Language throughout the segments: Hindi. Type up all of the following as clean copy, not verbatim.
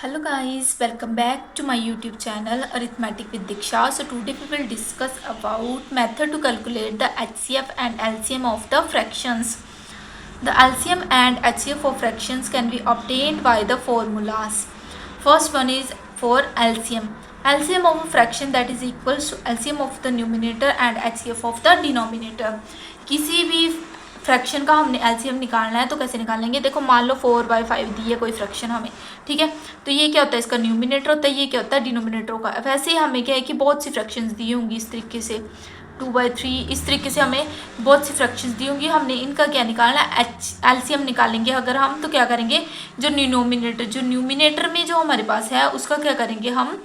Hello guys, welcome back to my YouTube channel Arithmetic with Diksha. So today we will discuss about method to calculate the HCF and LCM of the fractions. The LCM and HCF of fractions can be obtained by the formulas. First one is for LCM. LCM of a fraction that is equals to LCM of the numerator and HCF of the denominator. किसी भी फ्रैक्शन का हमने एलसीएम निकालना है तो कैसे निकालेंगे। देखो मान लो 4/5 दी है कोई फ्रैक्शन हमें, ठीक है। तो ये क्या होता है, इसका न्यूमिनेटर होता है, ये क्या होता है, डिनोमिनेटर का। वैसे ही हमें क्या है कि बहुत सी फ्रैक्शंस दी होंगी इस तरीके से 2/3, इस तरीके से हमें बहुत सी फ्रैक्शंस दी होंगी। हमने इनका क्या निकालना है, एलसीएम निकालेंगे अगर हम, तो क्या करेंगे, जो न्यूमिनेटर में जो हमारे पास है उसका क्या करेंगे, हम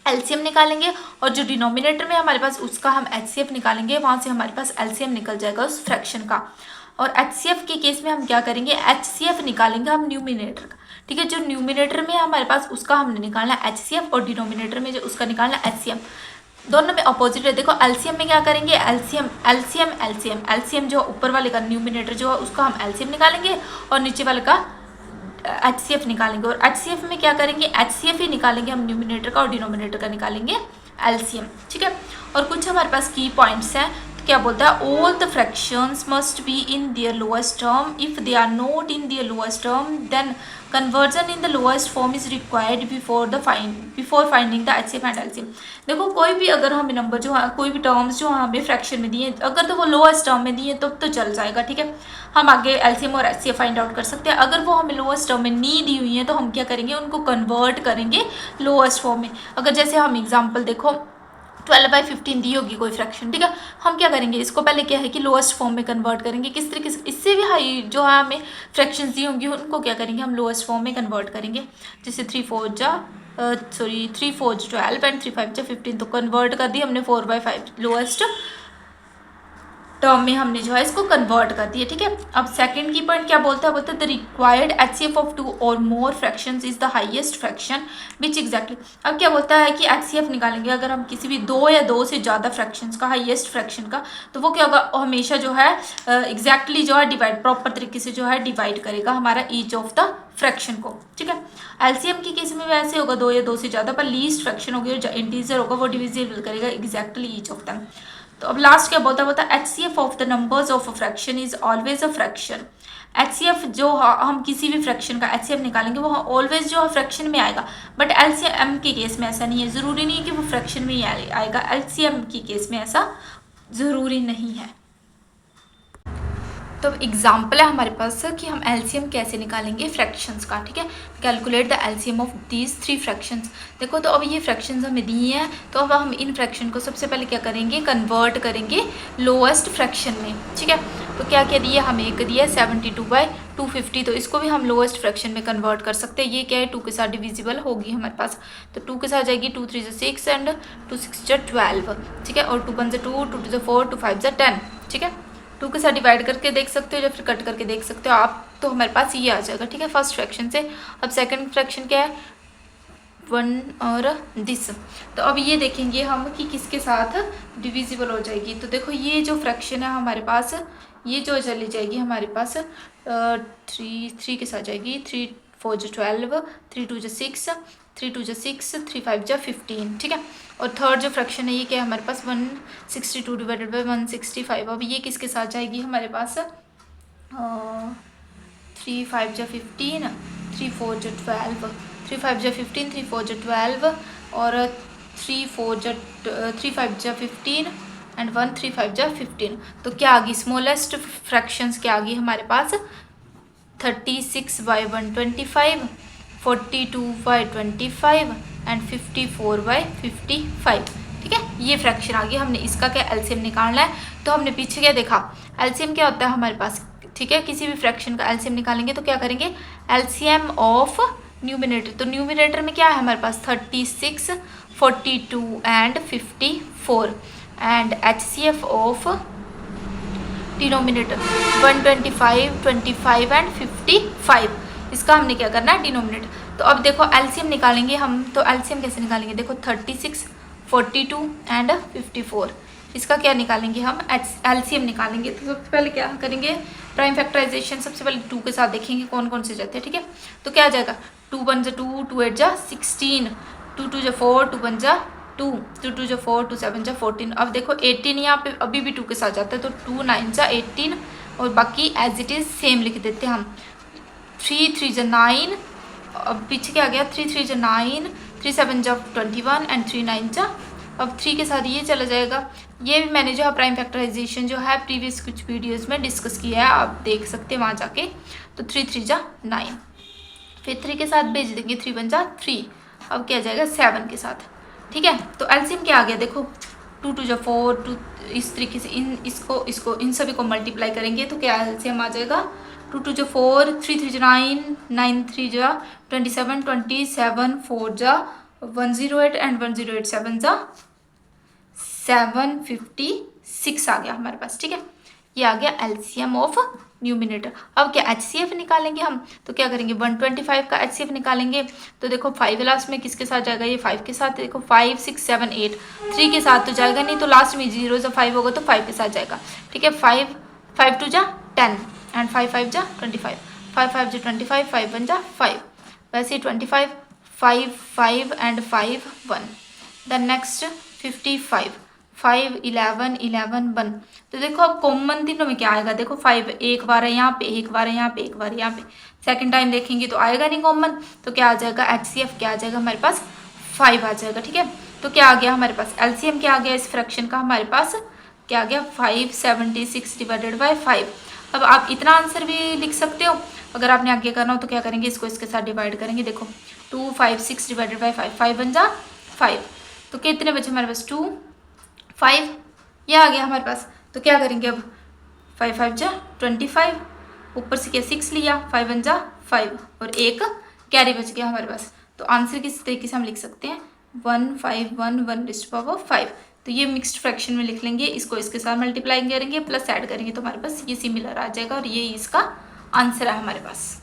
एलसीएम निकालेंगे, और जो डिनोमिनेटर में हमारे पास उसका हम एचसीएफ निकालेंगे। वहाँ से हमारे पास एलसीएम निकल जाएगा उस फ्रैक्शन का। और एचसीएफ के केस में हम क्या करेंगे, एचसीएफ निकालेंगे हम न्यूमिनेटर का, ठीक है। जो न्यूमिनेटर में हमारे पास उसका हमने निकालना है एचसीएफ, और डिनोमिनेटर में जो उसका निकालना है एचसीएम। दोनों में अपोजिट है। देखो एलसीएम में क्या करेंगे, एलसीएम जो ऊपर वाले का न्यूमिनेटर जो है उसका हम एलसीएम निकालेंगे, और नीचे वाले का एचसीएफ निकालेंगे। और एचसीएफ में क्या करेंगे, एचसीएफ ही निकालेंगे हम न्यूमिनेटर का, और डिनोमिनेटर का निकालेंगे एलसीएम, ठीक है। और कुछ हमारे पास की पॉइंट्स हैं। तो क्या बोलता है, all the fractions must be in their lowest term, if they are not in their lowest term then conversion in the lowest form is required before finding the HCF and LCM. देखो कोई भी अगर हमें नंबर जो है, कोई भी टर्म्स जो हमें फ्रैक्शन में दिए, अगर तो वो लोएस्ट टर्म में दिए तो चल जाएगा, ठीक है। हम आगे एलसीएम और एचसीएफ फाइंड आउट कर सकते हैं। अगर वो हमें लोएस्ट टर्म में नहीं दी हुई है तो हम क्या करेंगे, उनको कन्वर्ट करेंगे लोएस्ट फॉर्म में। अगर जैसे हम एग्जाम्पल देखो 12/15 दी होगी कोई फ्रैक्शन, ठीक है। हम क्या करेंगे, इसको पहले क्या है कि लोएस्ट फॉर्म में कन्वर्ट करेंगे। किस तरीके से, इससे भी हाई जो है हमें फ्रैक्शंस दी होंगी उनको क्या करेंगे, हम लोएस्ट फॉर्म में कन्वर्ट करेंगे। जैसे 3 4 12 एंड 3 5 15, तो कन्वर्ट कर दी हमने 4/5 लोएस्ट टर्म में हमने जो है इसको कन्वर्ट कर दिया, ठीक है। अब सेकंड की पॉइंट क्या बोलता है, द रिक्वायर्ड एचसीएफ ऑफ 2 और more fractions is the highest fraction which exactly. अब क्या बोलता है कि एचसीएफ निकालेंगे अगर हम किसी भी 2 या 2 से ज़्यादा फ्रैक्शंस का, हाईएस्ट फ्रैक्शन का, तो वो क्या होगा, हमेशा जो है एग्जैक्टली जो है डिवाइड, प्रॉपर तरीके से जो है डिवाइड करेगा हमारा ईच ऑफ द फ्रैक्शन को, ठीक है। एलसीएम के केस में वैसे होगा 2 या 2 से ज़्यादा, पर लीस्ट फ्रैक्शन होगी और जो इंटीजर होगा वो डिविजिबल करेगा एग्जैक्टली ईच ऑफ दैम। तो अब लास्ट क्या बोलता है, HCF of the numbers of a fraction is always a fraction. HCF जो हम किसी भी फ्रैक्शन का एचसीएफ निकालेंगे वो ऑलवेज जो है फ्रैक्शन में आएगा। बट एलसीएम के केस में ऐसा नहीं है, ज़रूरी नहीं है कि वो फ्रैक्शन में ही आएगा। एलसीएम के केस में ऐसा ज़रूरी नहीं है। तो एग्जाम्पल है हमारे पास कि हम एलसीएम कैसे निकालेंगे फ्रैक्शंस का, ठीक है। Calculate the LCM of these 3 fractions. देखो तो अब ये फ्रैक्शंस हमें दी हैं, तो अब हम इन फ्रैक्शन को सबसे पहले क्या करेंगे, कन्वर्ट करेंगे लोएस्ट फ्रैक्शन में, ठीक है। तो क्या क्या दिया हमें, एक दिया 72/250, तो इसको भी हम लोएस्ट फ्रैक्शन में कन्वर्ट कर सकते हैं। ये क्या है, 2 के साथ डिविजिबल होगी हमारे पास, तो 2 के साथ जाएगी, 2 3 6 एंड 2 6 12, ठीक है। और 2 1 2, 2 2 4, 2 5 10, ठीक है। 2 के साथ डिवाइड करके देख सकते हो या फिर कट करके देख सकते हो आप, तो हमारे पास ये आ जाएगा, ठीक है, फर्स्ट फ्रैक्शन से। अब सेकंड फ्रैक्शन क्या है, 1 और दिस। तो अब ये देखेंगे हम कि किसके साथ डिविजिबल हो जाएगी। तो देखो ये जो फ्रैक्शन है हमारे पास, ये जो चली जाएगी हमारे पास 3 के साथ जाएगी, 3 4 12, 3 2 6, 3 2 6, 3 5 15, ठीक है। और थर्ड जो फ्रैक्शन है ये क्या है हमारे पास, 162 डिवाइडेड बाई 165। अब ये किसके साथ जाएगी हमारे पास, 3 5 15, 3 4 12, 3 5 15, 3 4 12, और 3 5 15 एंड 1 3 5 15। तो क्या आ गई, स्मॉलेस्ट फ्रैक्शंस क्या आ गई हमारे पास, 36/125, 42/25 एंड 54/55, ठीक है। ये फ्रैक्शन आ गई। हमने इसका क्या एलसीएम निकालना है, तो हमने पीछे क्या देखा, एलसीएम क्या होता है हमारे पास, ठीक है। किसी भी फ्रैक्शन का एलसीएम निकालेंगे तो क्या करेंगे, एलसीएम ऑफ न्यूमिनेटर। तो न्यूमिनेटर में क्या है हमारे पास, 36, 42 and 54, and HCF of denominator 125, 25 and 55। इसका हमने क्या करना है, डिनोमिनेटर। तो अब देखो एलसीएम निकालेंगे हम, तो एलसीएम कैसे निकालेंगे, देखो 36, 42 एंड 54, इसका क्या निकालेंगे हम, एलसीएम निकालेंगे। तो सबसे पहले क्या करेंगे, प्राइम फैक्टराइजेशन, सबसे पहले 2 के साथ देखेंगे कौन कौन से जाते हैं, ठीक है। तो क्या आ जाएगा, 2 1 जा 2, 2 8 जा 16, 2 2 जा 4, 2 1 जा 2, 2 2 जा 4, 2 7 जा 14। अब देखो 18 यहाँ पे अभी भी 2 के साथ जाता है, तो 2 9 जा 18 और बाकी एज इट इज़ सेम लिख देते हैं हम। 3 3 जा 9, अब पीछे क्या आ गया, 3 3 जा 9, 3 7 जा 21 एंड 3 9 जा, अब 3 के साथ ये चला जाएगा। ये भी मैंने जो है प्राइम फैक्टराइजेशन जो है प्रीवियस कुछ वीडियोस में डिस्कस किया है, आप देख सकते हैं वहाँ जाके। तो 3 3 जा 9, फिर 3 के साथ भेज देंगे, 3 1 जा 3, अब क्या जाएगा 7 के साथ। ठीक है, तो एलसीएम क्या आ गया देखो, 2 2 जा 4, 2 इस तरीके से इसको इन सभी को मल्टीप्लाई करेंगे तो क्या एलसीएम आ जाएगा, 2 2 जा 4, 3 3 जा 9, 9 3 जा 27, 27 4 जा 108 एंड 108 7 जा 756 आ गया हमारे पास। ठीक है, ये आ गया एलसीएम ऑफ न्यूमिनेटर। अब क्या एचसीएफ निकालेंगे हम, तो क्या करेंगे 125 का एचसीएफ निकालेंगे। तो देखो 5 लास्ट में किसके साथ जाएगा, ये 5 के साथ, देखो 5 6 7 8, 3 के साथ तो जाएगा नहीं, तो लास्ट में 0 जा 5 होगा तो 5 के साथ जाएगा। ठीक है, 5 5 2 जा 10 एंड 5 5 जा 25, 5 5 जा 25, 5 1 जा 5, वैसे 25 5 5 एंड 5 1, देन नेक्स्ट 55 5 11 11 1। तो देखो अब कॉमन तीनों में क्या आएगा, देखो 5 एक बार है यहाँ पे, एक बार है यहाँ पे, एक बार यहाँ पे, सेकंड टाइम देखेंगे तो आएगा नहीं कॉमन, तो क्या आ जाएगा एचसीएफ क्या आ जाएगा हमारे पास 5 आ जाएगा। ठीक है, तो क्या आ गया हमारे पास एलसीएम क्या आ गया इस फ्रैक्शन का, हमारे पास क्या आ गया 576 डिवाइडेड बाई 5। अब आप इतना आंसर भी लिख सकते हो, अगर आपने आगे करना हो तो क्या करेंगे, इसको इसके साथ डिवाइड करेंगे। देखो 256 डिवाइडेड बाई 5, 5 1 जा 5, तो कितने बचे हमारे पास 2 5, ये आ गया हमारे पास। तो क्या करेंगे अब 5 5 जा 25, ऊपर से क्या 6 लिया, 5 1 जा 5 और एक कैरी बच गया हमारे पास। तो आंसर किस तरीके से हम लिख सकते हैं 1 5 1 1 रेज़्ड टू पावर 5। तो ये मिक्स्ड फ्रैक्शन में लिख लेंगे, इसको इसके साथ मल्टीप्लाई करेंगे प्लस ऐड करेंगे तो हमारे पास ये सिमिलर आ जाएगा और ये इसका आंसर है हमारे पास।